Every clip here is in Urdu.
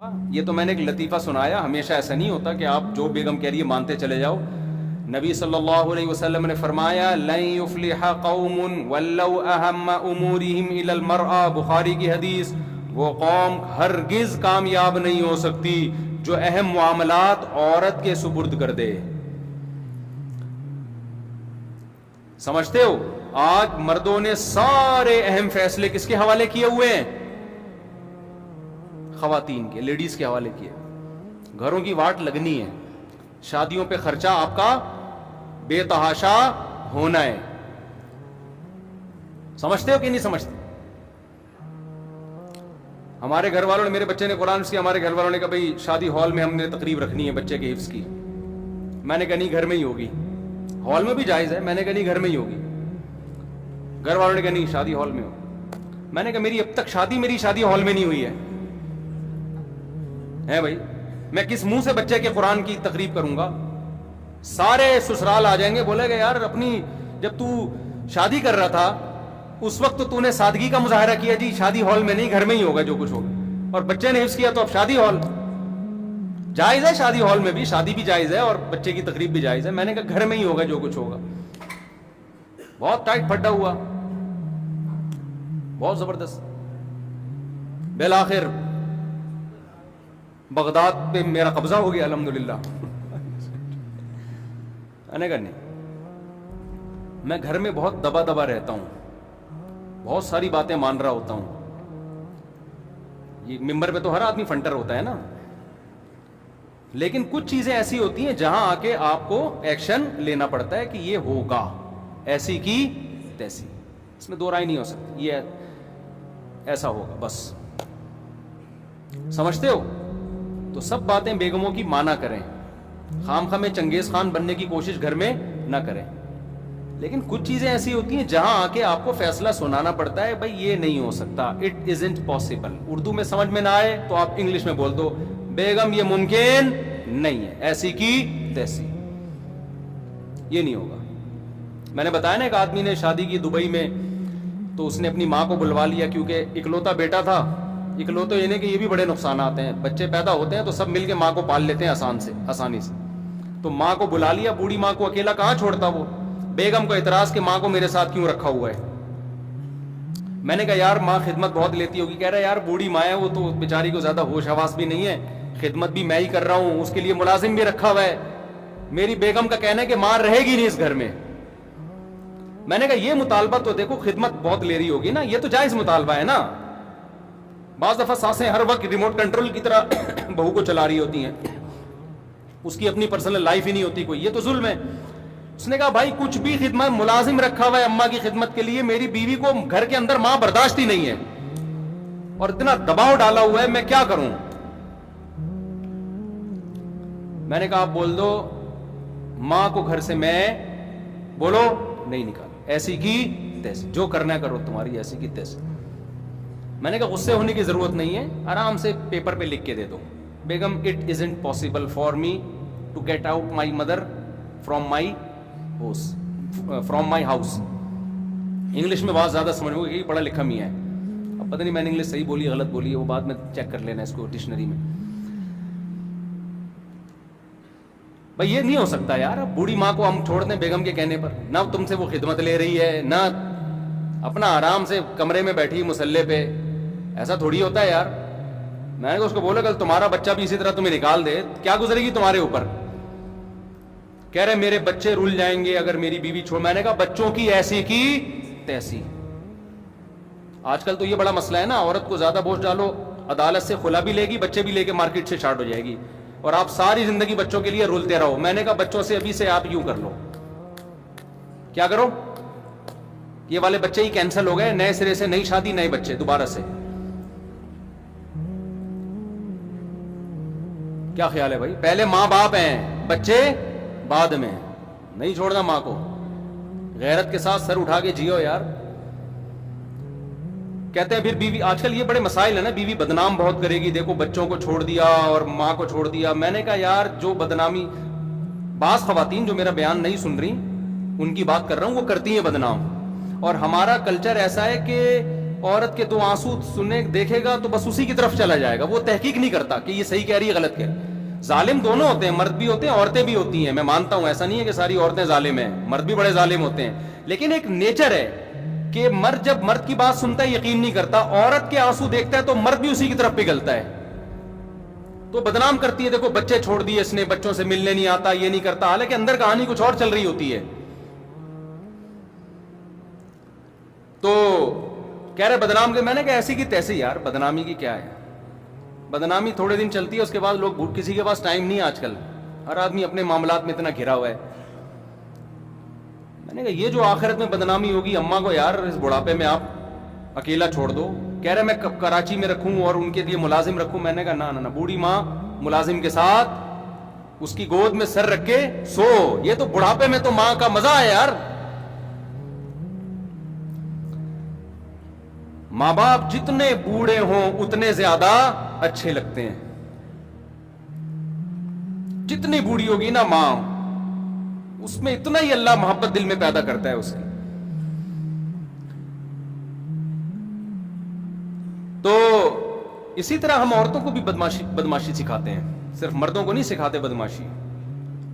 یہ تو میں نے ایک لطیفہ سنایا، ہمیشہ ایسا نہیں ہوتا کہ آپ جو بیگم کہہ رہی ہے مانتے چلے جاؤ. نبی صلی اللہ علیہ وسلم نے فرمایا لن یفلح قوم ولو اہم امورہم الی المرأة، بخاری کی حدیث، وہ قوم ہرگز کامیاب نہیں ہو سکتی جو اہم معاملات عورت کے سپرد کر دے. سمجھتے ہو آج مردوں نے سارے اہم فیصلے کس کے حوالے کیے ہوئے ہیں؟ خواتین کے، لیڈیز کے حوالے کیے. گھروں کی واٹ لگنی ہے، شادیوں پہ خرچہ آپ کا بے تحاشا ہونا ہے. سمجھتے ہو کہ نہیں سمجھتے؟ ہمارے گھر والوں نے، میرے بچے نے قرآن کی، ہمارے گھر والوں نے کہا بھائی شادی ہال میں ہم نے تقریب رکھنی ہے بچے کے حفظ کی. میں نے کہا نہیں گھر میں ہی ہوگی. ہال میں بھی جائز ہے، میں نے کہا نہیں گھر میں ہی ہوگی. گھر والوں نے کہا نہیں شادی ہال میں ہو. میں نے کہا میری اب تک میری شادی ہال میں نہیں ہوئی ہے بھائی، میں کس منہ سے بچے کے قرآن کی تقریب کروں گا؟ سارے سسرال آ جائیں گے، بولے گا یار اپنی جب تو شادی کر رہا تھا اس وقت تو نے سادگی کا مظاہرہ کیا، جی شادی ہال میں نہیں گھر میں ہی ہوگا جو کچھ ہوگا، اور بچے نے حفظ کیا تو اب شادی ہال. جائز ہے شادی ہال میں بھی، شادی بھی جائز ہے اور بچے کی تقریب بھی جائز ہے. میں نے کہا گھر میں ہی ہوگا جو کچھ ہوگا. بہت ٹائٹ پھڈا ہوا، بہت زبردست. بالآخر بغداد پہ میرا قبضہ ہو گیا الحمدللہ. میں نے کہا نہیں، میں گھر میں بہت دبا دبا رہتا ہوں، بہت ساری باتیں مان رہا ہوتا ہوں. یہ ممبر پہ تو ہر آدمی فنٹر ہوتا ہے نا، لیکن کچھ چیزیں ایسی ہوتی ہیں جہاں آ کے آپ کو ایکشن لینا پڑتا ہے کہ یہ ہوگا، ایسی کی تیسی، اس میں دو رائے نہیں ہو سکتی، یہ ایسا ہوگا بس. سمجھتے ہو؟ تو سب باتیں بیگموں کی مانا کریں، خام خواہ میں چنگیز خان بننے کی کوشش گھر میں نہ کریں. لیکن کچھ چیزیں ایسی ہوتی ہیں جہاں آ کے آپ کو فیصلہ سنانا پڑتا ہے، بھائی یہ نہیں ہو سکتا، اٹ ازنٹ پاسبل. اردو میں سمجھ میں نہ آئے تو آپ انگلش میں بول دو بیگم یہ ممکن نہیں ہے، ایسی کی تیسی، یہ نہیں ہوگا. میں نے بتایا نا ایک آدمی نے شادی کی دبئی میں، تو اس نے اپنی ماں کو بلوا لیا کیونکہ اکلوتا بیٹا تھا. اکلوتے یہ نہیں کہ یہ بھی بڑے نقصانات ہیں، بچے پیدا ہوتے ہیں تو سب مل کے ماں کو پال لیتے ہیں آسانی سے. تو ماں کو بلا لیا، بوڑھی ماں کو اکیلا کہاں چھوڑتا وہ. بیگم کو اعتراض کہ ماں کو میرے ساتھ کیوں رکھا ہوا ہے. میں نے کہا یار ماں خدمت بہت لیتی ہوگی. کہہ رہا یار بوڑھی ماں ہے، وہ تو بیچاری کو زیادہ ہوش حواس بھی نہیں ہے، خدمت بھی میں ہی کر رہا ہوں، اس کے لیے ملازم بھی رکھا ہوا ہے. میری بیگم کا کہنا ہے کہ ماں رہے گی نہیں اس گھر میں. میں نے کہا یہ مطالبہ تو دیکھو خدمت بہت لے رہی ہوگی نا، یہ تو جائز مطالبہ ہے نا. بعض دفعہ ساسیں ہر وقت ریموٹ کنٹرول کی طرح بہو کو چلا رہی ہوتی ہیں، اس کی اپنی پرسنل لائف ہی نہیں ہوتی کوئی، یہ تو ظلم ہے. اس نے کہا بھائی کچھ بھی خدمت، ملازم رکھا ہوا ہے اماں کی خدمت کے لیے، میری بیوی کو گھر کے اندر ماں برداشت ہی نہیں ہے اور اتنا دباؤ ڈالا ہوا ہے، میں کیا کروں. میں نے کہا آپ بول دو ماں کو گھر سے میں بولو نہیں نکال، ایسی کی تیسی، جو کرنا ہے کرو تمہاری ایسی کی تیسی. میں نے کہا غصے ہونے کی ضرورت نہیں ہے، آرام سے پیپر پہ لکھ کے دے دو بیگم it isn't possible for me to get out my mother from my house. English میں بہت زیادہ سمجھ ہوگی، پڑھا لکھا بھی ہے. اب پتہ نہیں میں نے انگلش صحیح بولی غلط بولی ہے، وہ بعد میں چیک کر لینا اس کو ڈکشنری میں. بھائی یہ نہیں ہو سکتا یار، بوڑھی ماں کو ہم چھوڑ دیں بیگم کے کہنے پر، نہ تم سے وہ خدمت لے رہی ہے، نہ اپنا آرام سے کمرے میں بیٹھی مسلے پہ. ایسا تھوڑی ہوتا ہے یار. میں نے اس کو بولا کل تمہارا بچہ بھی اسی طرح تمہیں نکال دے کیا گزرے گی تمہارے اوپر. کہہ رہے میرے بچے رول جائیں گے اگر میری بیوی چھوڑ. میں نے کہا بچوں کی ایسی کی تیسی. آج کل تو یہ بڑا مسئلہ ہے نا، عورت کو زیادہ بوجھ ڈالو عدالت سے خلا بھی لے گی، بچے بھی لے کے مارکیٹ سے شارٹ ہو جائے گی، اور آپ ساری زندگی بچوں کے لیے رولتے رہو. میں نے کہا بچوں سے ابھی سے آپ یوں کر لو. کیا کرو؟ یہ والے بچے ہی کینسل ہو گئے، نئے سرے سے نئی شادی نئے بچے دوبارہ سے. کیا خیال ہے بھائی؟ پہلے ماں باپ ہیں، بچے بعد میں. نہیں چھوڑنا ماں کو، غیرت کے ساتھ سر اٹھا کے جیو یار. کہتے ہیں پھر بیوی، آج کل یہ بڑے مسائل ہیں نا، بیوی بدنام بہت کرے گی، دیکھو بچوں کو چھوڑ دیا اور ماں کو چھوڑ دیا. میں نے کہا یار جو بدنامی، بعض خواتین جو میرا بیان نہیں سن رہی ان کی بات کر رہا ہوں، وہ کرتی ہیں بدنام. اور ہمارا کلچر ایسا ہے کہ عورت کے 2 آنسو سننے دیکھے گا تو بس اسی کی طرف چلا جائے گا, وہ تحقیق نہیں کرتا کہ یہ صحیح کہہ رہی ہے غلط کہہ رہی ہے. ظالم دونوں ہوتے ہیں, مرد بھی ہوتے ہیں, عورتیں بھی ہوتی ہیں, میں مانتا ہوں, ایسا نہیں ہے کہ ساری عورتیں ظالم ہیں, مرد بھی بڑے ظالم ہوتے ہیں, لیکن ایک نیچر ہے کہ مرد جب مرد کی بات سنتا ہے یقین نہیں کرتا, عورت کے آنسو دیکھتا ہے تو مرد بھی اسی کی طرف پگھلتا ہے, تو بدنام کرتی ہے, دیکھو بچے چھوڑ دیے اس نے, بچوں سے ملنے نہیں آتا, یہ نہیں کرتا, حالانکہ اندر کہانی کچھ اور چل رہی ہوتی ہے. تو کہہ رہے بدنام کے, میں نے کہا ایسی کی تیسی یار, بدنامی کی کیا ہے, بدنامی تھوڑے دن چلتی ہے, اس کے بعد لوگ, کسی کے پاس ٹائم نہیں ہے آج کل, ہر آدمی اپنے معاملات میں اتنا گھرا ہوا ہے. میں نے کہا یہ جو آخرت میں بدنامی ہوگی, اماں کو یار اس بڑھاپے میں آپ اکیلا چھوڑ دو. کہہ رہے میں کراچی میں رکھوں اور ان کے لیے ملازم رکھوں, میں نے کہا نا نا نا, بوڑھی ماں ملازم کے ساتھ اس کی گود میں سر رکھ کے سو, یہ تو بڑھاپے میں تو ماں کا مزہ ہے یار. ماں باپ جتنے بوڑھے ہوں اتنے زیادہ اچھے لگتے ہیں, جتنی بوڑھی ہوگی نا ماں, اس میں اتنا ہی اللہ محبت دل میں پیدا کرتا ہے اس کی. تو اسی طرح ہم عورتوں کو بھی بدماشی سکھاتے ہیں, صرف مردوں کو نہیں سکھاتے بدماشی,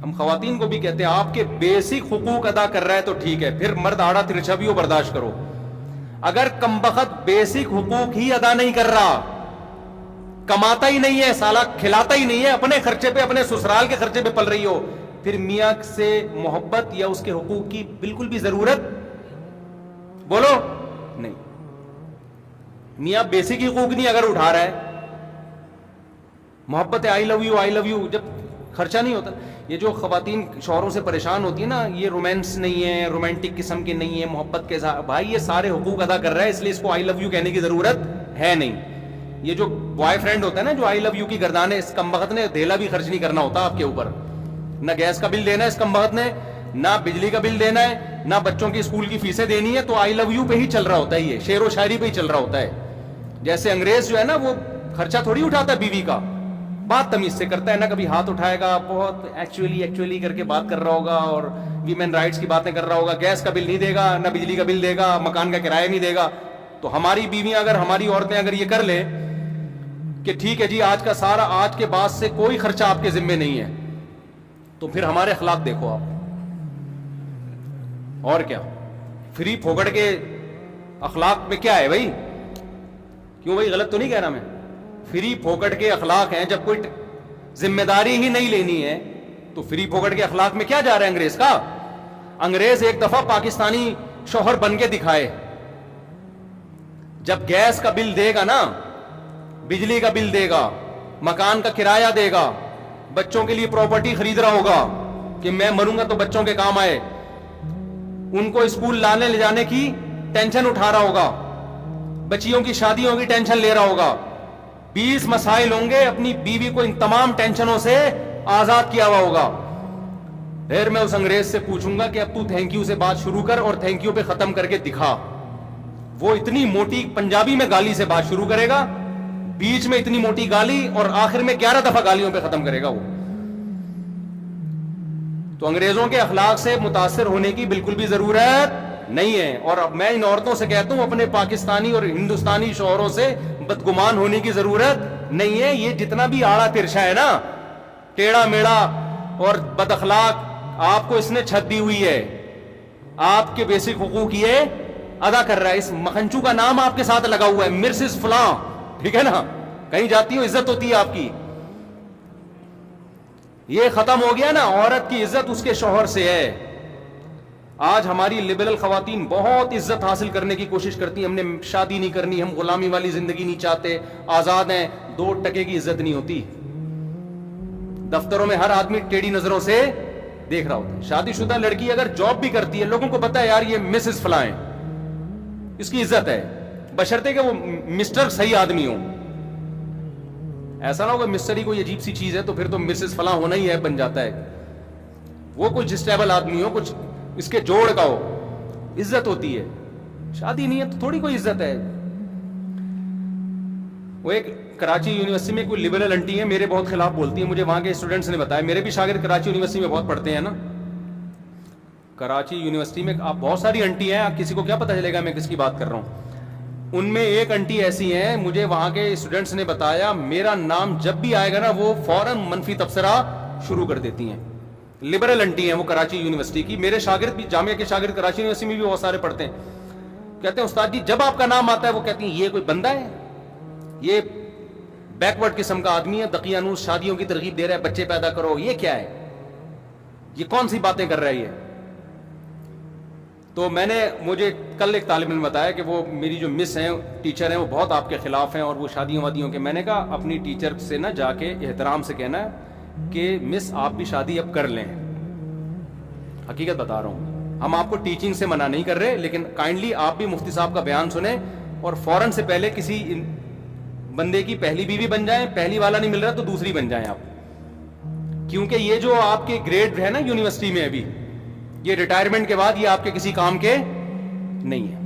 ہم خواتین کو بھی کہتے ہیں آپ کے بیسک حقوق ادا کر رہا ہے تو ٹھیک ہے, پھر مرد آڑا ترچھا بھی ہو برداشت کرو. اگر کمبخت بیسک حقوق ہی ادا نہیں کر رہا, کماتا ہی نہیں ہے سالہ, کھلاتا ہی نہیں ہے, اپنے خرچے پہ, اپنے سسرال کے خرچے پہ پل رہی ہو, پھر میاں سے محبت یا اس کے حقوق کی بالکل بھی ضرورت بولو نہیں. میاں بیسک حقوق نہیں اگر اٹھا رہا ہے, محبت ہے, آئی love you I love you, جب خرچہ نہیں ہوتا. یہ جو خواتین شوہروں سے پریشان ہوتی ہے نا, یہ رومانس نہیں ہے, رومانٹک قسم کے نہیں ہے, محبت کے ساتھ, بھائی یہ سارے حقوق ادا کر رہا ہے, اس لیے اس کو آئی لو یو کہنے کی ضرورت ہے نہیں. یہ جو بوائے فرینڈ ہوتا ہے نا جو آئی لو یو کی گردانے, اس کمبخت نے دھیلا بھی خرچ نہیں کرنا ہوتا آپ کے اوپر, نہ گیس کا بل دینا ہے اس کمبخت نے, نہ بجلی کا بل دینا ہے, نہ بچوں کی اسکول کی فیسیں دینی ہے, تو آئی لو یو پہ ہی چل رہا ہوتا ہے, یہ شعر و شاعری پہ ہی چل رہا ہوتا ہے. جیسے انگریز جو ہے نا وہ خرچہ تھوڑی اٹھاتا ہے بیوی کا, بات تمیز سے کرتا ہے, نہ کبھی ہاتھ اٹھائے گا, بہت ایکچولی کر کے بات کر رہا ہوگا اور ویمن رائٹس کی باتیں کر رہا ہوگا, گیس کا بل نہیں دے گا, نہ بجلی کا بل دے گا, مکان کا کرایہ نہیں دے گا. تو ہماری بیویاں اگر, ہماری عورتیں اگر یہ کر لیں کہ ٹھیک ہے جی آج کا سارا, آج کے بعد سے کوئی خرچہ آپ کے ذمے نہیں ہے, تو پھر ہمارے اخلاق دیکھو آپ, اور کیا فری پھوکڑ کے اخلاق میں کیا ہے بھائی, کیوں بھائی غلط تو نہیں کہہ رہا میں, فری پھوکٹ کے اخلاق ہیں. جب کوئی ذمہ داری ہی نہیں لینی ہے تو فری پھوکٹ کے اخلاق میں کیا جا رہا ہے انگریز کا. انگریز ایک دفعہ پاکستانی شوہر بن کے دکھائے, جب گیس کا بل دے گا نا, بجلی کا بل دے گا, مکان کا کرایہ دے گا, بچوں کے لیے پراپرٹی خرید رہا ہوگا کہ میں مروں گا تو بچوں کے کام آئے, ان کو اسکول لانے لے جانے کی ٹینشن اٹھا رہا ہوگا, بچیوں کی شادیوں کی ٹینشن لے رہا ہوگا, 20 مسائل ہوں گے, اپنی بیوی کو ان تمام ٹینشنوں سے آزاد کیا ہوا ہوگا. پھر میں اس انگریز سے پوچھوں گا کہ اب تو تھینک یو سے بات شروع کر اور تھینک یو پہ ختم کر کے دکھا. وہ اتنی موٹی پنجابی میں گالی سے بات شروع کرے گا, بیچ میں اتنی موٹی گالی, اور آخر میں 11 دفعہ گالیوں پہ ختم کرے گا وہ. تو انگریزوں کے اخلاق سے متاثر ہونے کی بالکل بھی ضرورت نہیں ہے. اور میں ان عورتوں سے کہتا ہوں اپنے پاکستانی اور ہندوستانی شوہروں سے بدگمان ہونے کی ضرورت نہیں ہے. یہ جتنا بھی آڑا ترچھا ہے نا, ٹیڑھا میڑا اور بد اخلاق, آپ کو اس نے چھت دی ہوئی ہے, آپ کے بیسک حقوق یہ ادا کر رہا ہے. اس مکھنچو کا نام آپ کے ساتھ لگا ہوا ہے, مرسز فلاں, ٹھیک ہے نا, کہیں جاتی ہو عزت ہوتی ہے آپ کی. یہ ختم ہو گیا نا, عورت کی عزت اس کے شوہر سے ہے. آج ہماری لبرل خواتین بہت عزت حاصل کرنے کی کوشش کرتی ہیں, ہم نے شادی نہیں کرنی, ہم غلامی والی زندگی نہیں چاہتے, آزاد ہیں. 2 ٹکے کی عزت نہیں ہوتی. دفتروں میں ہر آدمی ٹیڑھی نظروں سے دیکھ رہا ہوتا ہے. شادی شدہ لڑکی اگر جاب بھی کرتی ہے, لوگوں کو پتا ہے یار یہ مسز فلاں ہے, اس کی عزت ہے, بشرطے کہ وہ مسٹر صحیح آدمی ہو. ایسا نہ ہو کہ مسٹر ہی کوئی عجیب سی چیز ہے تو پھر تو مسز فلاں ہونا ہی ہے بن جاتا ہے. وہ کچھ اسٹیبل آدمی ہو, کچھ اس کے جوڑ کا ہو, عزت ہوتی ہے. شادی نہیں ہے تو تھوڑی کوئی عزت ہے. وہ ایک کراچی یونیورسٹی میں کوئی لبرل انٹی ہے, میرے بہت خلاف بولتی ہے, مجھے وہاں کے اسٹوڈنٹس نے بتایا, میرے بھی شاگرد کراچی یونیورسٹی میں بہت پڑھتے ہیں نا. کراچی یونیورسٹی میں آپ بہت ساری انٹی ہیں, آپ کسی کو کیا پتہ چلے گا میں کس کی بات کر رہا ہوں. ان میں ایک انٹی ایسی ہیں, مجھے وہاں کے اسٹوڈنٹس نے بتایا, میرا نام جب بھی آئے گا نا وہ فوراً منفی تبصرہ شروع کر دیتی ہیں. لبرل انٹی ہیں وہ, کراچی یونیورسٹی کی. میرے شاگرد بھی, جامعہ کے شاگرد کراچی یونیورسٹی میں بھی بہت سارے پڑھتے ہیں. کہتے ہیں استاد جی جب آپ کا نام آتا ہے وہ کہتی ہیں یہ کوئی بندہ ہے, یہ بیکورڈ قسم کا آدمی ہے, دقیانوس شادیوں کی ترغیب دے رہا ہے, بچے پیدا کرو, یہ کیا ہے, یہ کون سی باتیں کر رہا ہے یہ. تو مجھے کل ایک طالب علم بتایا کہ وہ میری جو مس ہیں, ٹیچر ہیں, وہ بہت آپ کے خلاف ہیں اور وہ شادیوں وادیوں کے. میں نے کہا اپنی ٹیچر سے نا جا کے احترام سے کہنا ہے کہ مس آپ بھی شادی اب کر لیں. حقیقت بتا رہا ہوں, ہم آپ کو ٹیچنگ سے منع نہیں کر رہے, لیکن کائنڈلی آپ بھی مفتی صاحب کا بیان سنیں اور فوراً سے پہلے کسی بندے کی پہلی بیوی بن جائیں. پہلی والا نہیں مل رہا تو دوسری بن جائیں آپ, کیونکہ یہ جو آپ کے گریڈ ہے نا یونیورسٹی میں ابھی, یہ ریٹائرمنٹ کے بعد یہ آپ کے کسی کام کے نہیں ہے.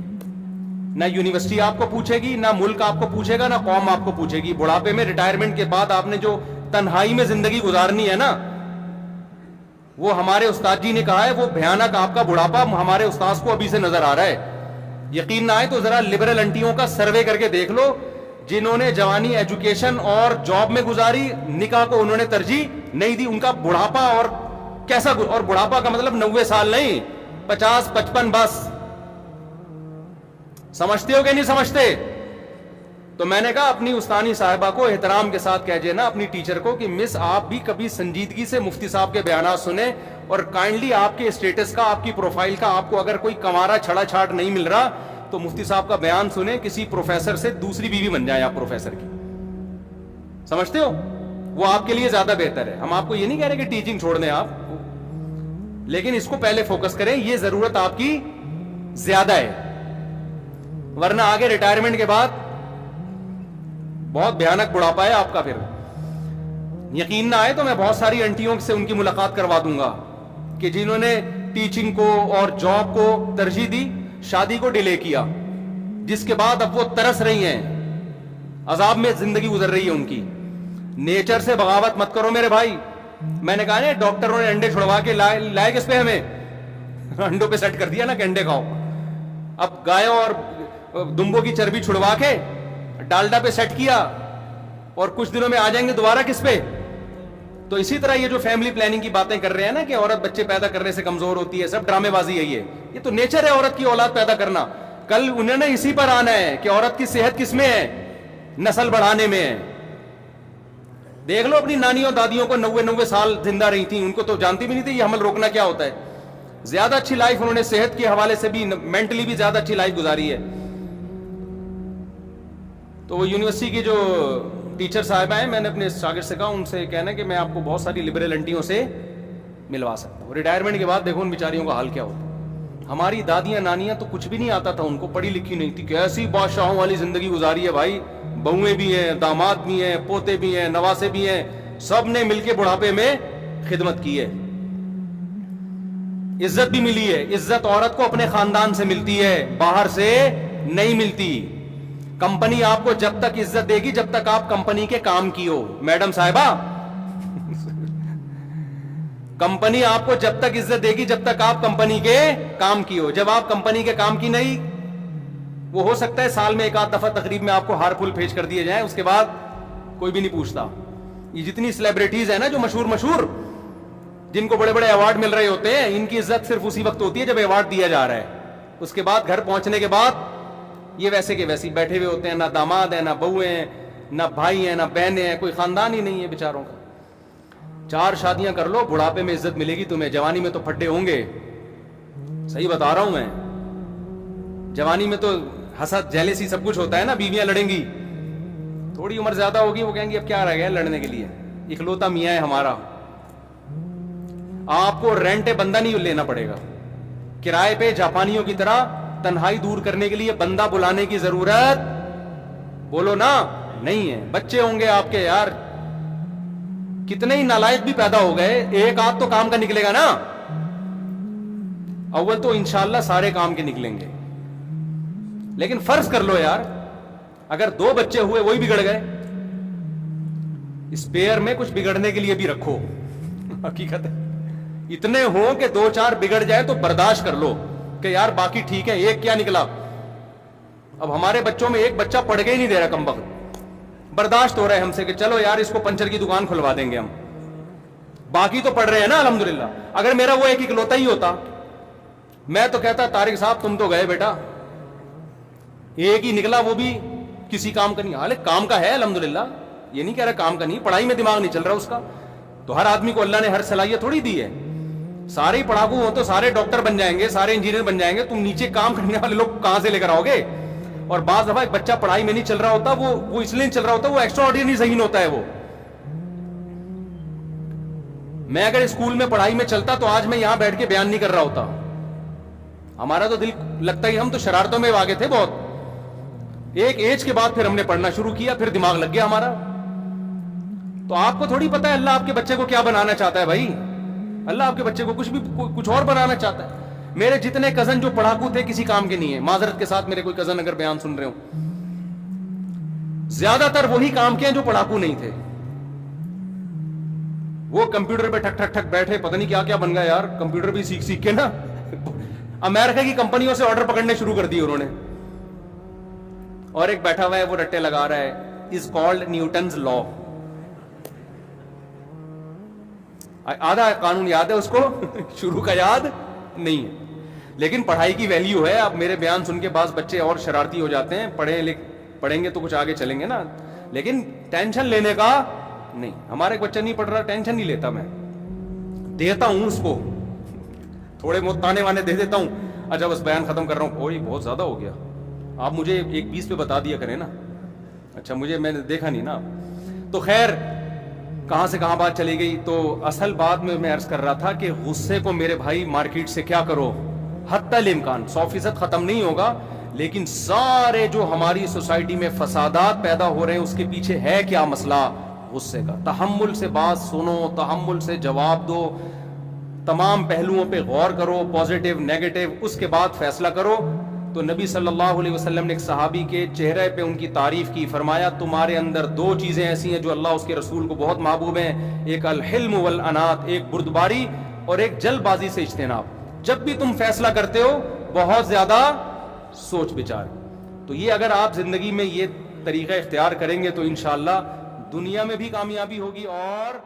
نہ یونیورسٹی آپ کو پوچھے گی, نہ ملک آپ کو پوچھے گا, نہ قوم آپ کو پوچھے گی. بڑھاپے میں ریٹائرمنٹ کے بعد آپ نے جو تنہائی میں زندگی گزارنی ہے نا, وہ ہمارے استاد جی نے کہا ہے وہ بھیانک آپ کا بڑھاپا ہمارے استاذ کو ابھی سے نظر آ رہا ہے. یقین نہ آئے تو ذرا لبرل انٹیوں کا سروے کر کے دیکھ لو, جنہوں نے جوانی ایجوکیشن اور جاب میں گزاری, نکاح کو انہوں نے ترجیح نہیں دی, ان کا بڑھاپا اور کیسا, اور بڑھاپا کا مطلب 90 سال نہیں, 50 55 بس. سمجھتے ہو کہ نہیں سمجھتے؟ تو میں نے کہا اپنی استانی صاحبہ کو احترام کے ساتھ کہہ دینا, اپنی ٹیچر کو, کہ مس آپ بھی کبھی سنجیدگی سے مفتی صاحب کے بیانات سنیں اور کائنڈلی آپ کے اسٹیٹس کا, آپ کی پروفائل کا, آپ کو اگر کوئی کمارا چھڑا چھاٹ نہیں مل رہا تو مفتی صاحب کا بیان سنیں, کسی پروفیسر سے دوسری بیوی بن جائیں آپ پروفیسر کی. سمجھتے ہو؟ وہ آپ کے لیے زیادہ بہتر ہے. ہم آپ کو یہ نہیں کہہ رہے کہ ٹیچنگ چھوڑ دیں آپ, لیکن اس کو پہلے فوکس کریں, یہ ضرورت آپ کی زیادہ ہے, ورنہ آگے ریٹائرمنٹ کے بعد بہت بھیانک بڑھاپا ہے آپ کا. پھر یقین نہ آئے تو میں بہت ساری انٹیوں سے ان کی ملاقات کروا دوں گا کہ جنہوں نے ٹیچنگ کو اور جاب کو ترجیح دی, شادی کو ڈیلے کیا, جس کے بعد اب وہ ترس رہی ہیں, عذاب میں زندگی گزر رہی ہے ان کی. نیچر سے بغاوت مت کرو میرے بھائی. میں نے کہا نا ڈاکٹروں نے انڈے چھڑوا کے لائے کس پہ, ہمیں انڈوں پہ سیٹ کر دیا نا کہ انڈے کھاؤ. اب گایوں اور دمبوں کی چربی چھڑوا کے ڈالڈا پہ سیٹ کیا, اور کچھ دنوں میں آ جائیں گے دوبارہ کس پہ. تو اسی طرح یہ جو فیملی پلاننگ کی باتیں کر رہے ہیں نا کہ عورت بچے پیدا کرنے سے کمزور ہوتی ہے, سب ڈرامے بازی ہے. یہ تو نیچر ہے عورت کی اولاد پیدا کرنا. کل انہوں نے اسی پر آنا ہے کہ عورت کی صحت کس میں ہے, نسل بڑھانے میں ہے. دیکھ لو اپنی نانیوں دادیوں کو, 90 سال زندہ رہی تھیں, ان کو تو جانتی بھی نہیں تھی یہ حمل روکنا کیا ہوتا ہے. زیادہ اچھی لائف انہوں نے صحت کے حوالے سے بھی, مینٹلی بھی زیادہ اچھی لائف گزاری ہے. تو وہ یونیورسٹی کی جو ٹیچر صاحبہ ہیں, میں نے اپنے شاگرد سے کہا ان سے کہنا کہ میں آپ کو بہت ساری لبرل انٹیوں سے ملوا سکتا ہوں. ریٹائرمنٹ کے بعد دیکھو ان بیچاریوں کا حال کیا ہوتا ہے. ہماری دادیاں نانیاں تو کچھ بھی نہیں آتا تھا ان کو, پڑھی لکھی نہیں تھی, کیسی بادشاہوں والی زندگی گزاری ہے بھائی. بہویں بھی ہیں, داماد بھی ہیں, پوتے بھی ہیں, نواسے بھی ہیں, سب نے مل کے بڑھاپے میں خدمت کی ہے. عزت بھی ملی ہے. عزت عورت کو اپنے خاندان سے ملتی ہے, باہر سے نہیں ملتی. کمپنی آپ کو جب تک عزت دے گی جب تک آپ کمپنی کے کام کی ہو. میڈم صاحبہ, کمپنی آپ کو جب تک عزت دے گی جب تک آپ کمپنی کے کام کی ہو. جب آپ کمپنی کے کام کی نہیں, وہ ہو سکتا ہے سال میں ایک آدھ دفعہ تقریب میں آپ کو ہار پھول بھیج کر دیے جائیں, اس کے بعد کوئی بھی نہیں پوچھتا. یہ جتنی سیلیبریٹیز ہیں نا جو مشہور جن کو بڑے بڑے ایوارڈ مل رہے ہوتے ہیں, ان کی عزت صرف اسی وقت ہوتی ہے جب ایوارڈ دیا جا رہا ہے. اس کے بعد گھر پہنچنے کے بعد یہ ویسے کے ویسے بیٹھے ہوئے ہوتے ہیں, نہ داماد ہیں, نہ بہویں ہیں, نہ بھائی ہیں, نہ بہنیں ہیں, کوئی خاندان ہی نہیں ہے بیچاروں کا. 4 شادیاں کر لو, بڑھاپے میں عزت ملے گی تمہیں. جوانی میں تو پھڈے ہوں گے, صحیح بتا رہا ہوں میں. جوانی میں تو حسد جیلسی سب کچھ ہوتا ہے نا, بیویاں لڑیں گی. تھوڑی عمر زیادہ ہوگی وہ کہیں گی اب کیا رہ گیا لڑنے کے لیے, اکلوتا میاں ہے ہمارا. آپ کو رینٹ بندہ نہیں لینا پڑے گا, کرائے پہ جاپانیوں کی طرح تنہائی دور کرنے کے لیے بندہ بلانے کی ضرورت بولو نا نہیں ہے. بچے ہوں گے آپ کے یار, کتنے ہی نالائق بھی پیدا ہو گئے, ایک آدھ تو کام کا نکلے گا نا. اول تو انشاءاللہ سارے کام کے نکلیں گے, لیکن فرض کر لو یار اگر 2 بچے ہوئے وہی بگڑ گئے, اسپیئر میں کچھ بگڑنے کے لیے بھی رکھو. حقیقت ہے اتنے ہوں کہ 2-4 بگڑ جائے تو برداشت کر لو کہ یار باقی ٹھیک ہے, ایک کیا نکلا. اب ہمارے بچوں میں ایک بچہ پڑھ کے ہی نہیں دے رہا کم وقت, برداشت ہو رہا ہے ہم سے کہ چلو یار اس کو پنچر کی دکان کھلوا دیں گے ہم, باقی تو پڑھ رہے ہیں نا الحمدللہ. اگر میرا وہ ایک اکلوتا ہی ہوتا میں تو کہتا طارق صاحب تم تو گئے بیٹا, ایک ہی نکلا وہ بھی کسی کام کا نہیں. حالانکہ کام کا ہے الحمدللہ, یہ نہیں کہہ رہا کام کا نہیں, پڑھائی میں دماغ نہیں چل رہا اس کا. تو ہر آدمی کو اللہ نے ہر صلاحیت تھوڑی دی ہے. سارے ہی پڑھاکو ہو تو سارے ڈاکٹر بن جائیں گے, سارے انجینئر بن جائیں گے, تم نیچے کام کرنے والے لوگ کہاں سے لے کر آؤ گے؟ اور بعض دفعہ ایک بچہ پڑھائی میں نہیں چل رہا ہوتا, وہ اس لیے نہیں چل رہا ہوتا, وہ ایکسٹرا آرڈینری ذہین ہوتا ہے. وہ میں اگر اسکول میں پڑھائی میں چلتا تو آج میں یہاں بیٹھ کے بیان نہیں کر رہا ہوتا. ہمارا تو دل لگتا ہی, ہم تو شرارتوں میں آگے تھے بہت. ایک ایج کے بعد پھر ہم نے پڑھنا شروع کیا, پھر دماغ لگ گیا ہمارا. تو آپ کو تھوڑی پتا ہے اللہ آپ کے بچے کو کیا بنانا چاہتا ہے بھائی. اللہ آپ کے بچے کو کچھ اور بنانا چاہتا ہے. میرے جتنے کزن جو پڑھاکو تھے کسی کام کے نہیں ہے, معذرت کے ساتھ میرے کوئی کزن اگر بیان سن رہے ہو, زیادہ تر وہی کام کے ہیں جو پڑھاکو نہیں تھے. وہ کمپیوٹر پہ ٹھک ٹھک ٹھک بیٹھے, پتہ نہیں کیا کیا بن گیا یار, کمپیوٹر بھی سیکھ کے نا امریکہ کی کمپنیوں سے آرڈر پکڑنے شروع کر دیے انہوں نے. اور ایک بیٹھا ہوا ہے وہ رٹے لگا رہا ہے, از کالڈ نیوٹنز لا. آدھا قانون یاد ہے اس کو شروع کا یاد نہیں ہے, لیکن پڑھائی کی ویلیو ہے. اب میرے بیان سن کے بعض بچے اور شرارتی ہو جاتے ہیں, پڑھیں گے تو کچھ آگے چلیں گے نا, لیکن ٹینشن لینے کا نہیں. ہمارا ایک بچہ نہیں پڑھ رہا, ٹینشن نہیں لیتا, میں دیتا ہوں اس کو, تھوڑے بہت تانے وانے دے دیتا ہوں. اچھا بس بیان ختم کر رہا ہوں, کوئی بہت زیادہ ہو گیا, آپ مجھے 1:20 پہ بتا دیا کریں نا. اچھا میں نے دیکھا نہیں نا. تو خیر کہاں سے کہاں بات چلی گئی. تو اصل بات میں عرض کر رہا تھا کہ غصے کو میرے بھائی مارکیٹ سے کیا کرو, حتی الامکان 100% ختم نہیں ہوگا, لیکن سارے جو ہماری سوسائٹی میں فسادات پیدا ہو رہے ہیں اس کے پیچھے ہے کیا مسئلہ؟ غصے کا. تحمل سے بات سنو, تحمل سے جواب دو, تمام پہلوؤں پہ غور کرو, پازیٹیو نیگیٹو, اس کے بعد فیصلہ کرو. تو نبی صلی اللہ علیہ وسلم نے ایک صحابی کے چہرے پہ ان کی تعریف کی, فرمایا تمہارے اندر 2 چیزیں ایسی ہیں جو اللہ اس کے رسول کو بہت محبوب ہیں, ایک الحلم والانات, ایک بردباری اور ایک جلد بازی سے اجتناب. جب بھی تم فیصلہ کرتے ہو بہت زیادہ سوچ بچار. تو یہ اگر آپ زندگی میں یہ طریقہ اختیار کریں گے تو انشاءاللہ دنیا میں بھی کامیابی ہوگی اور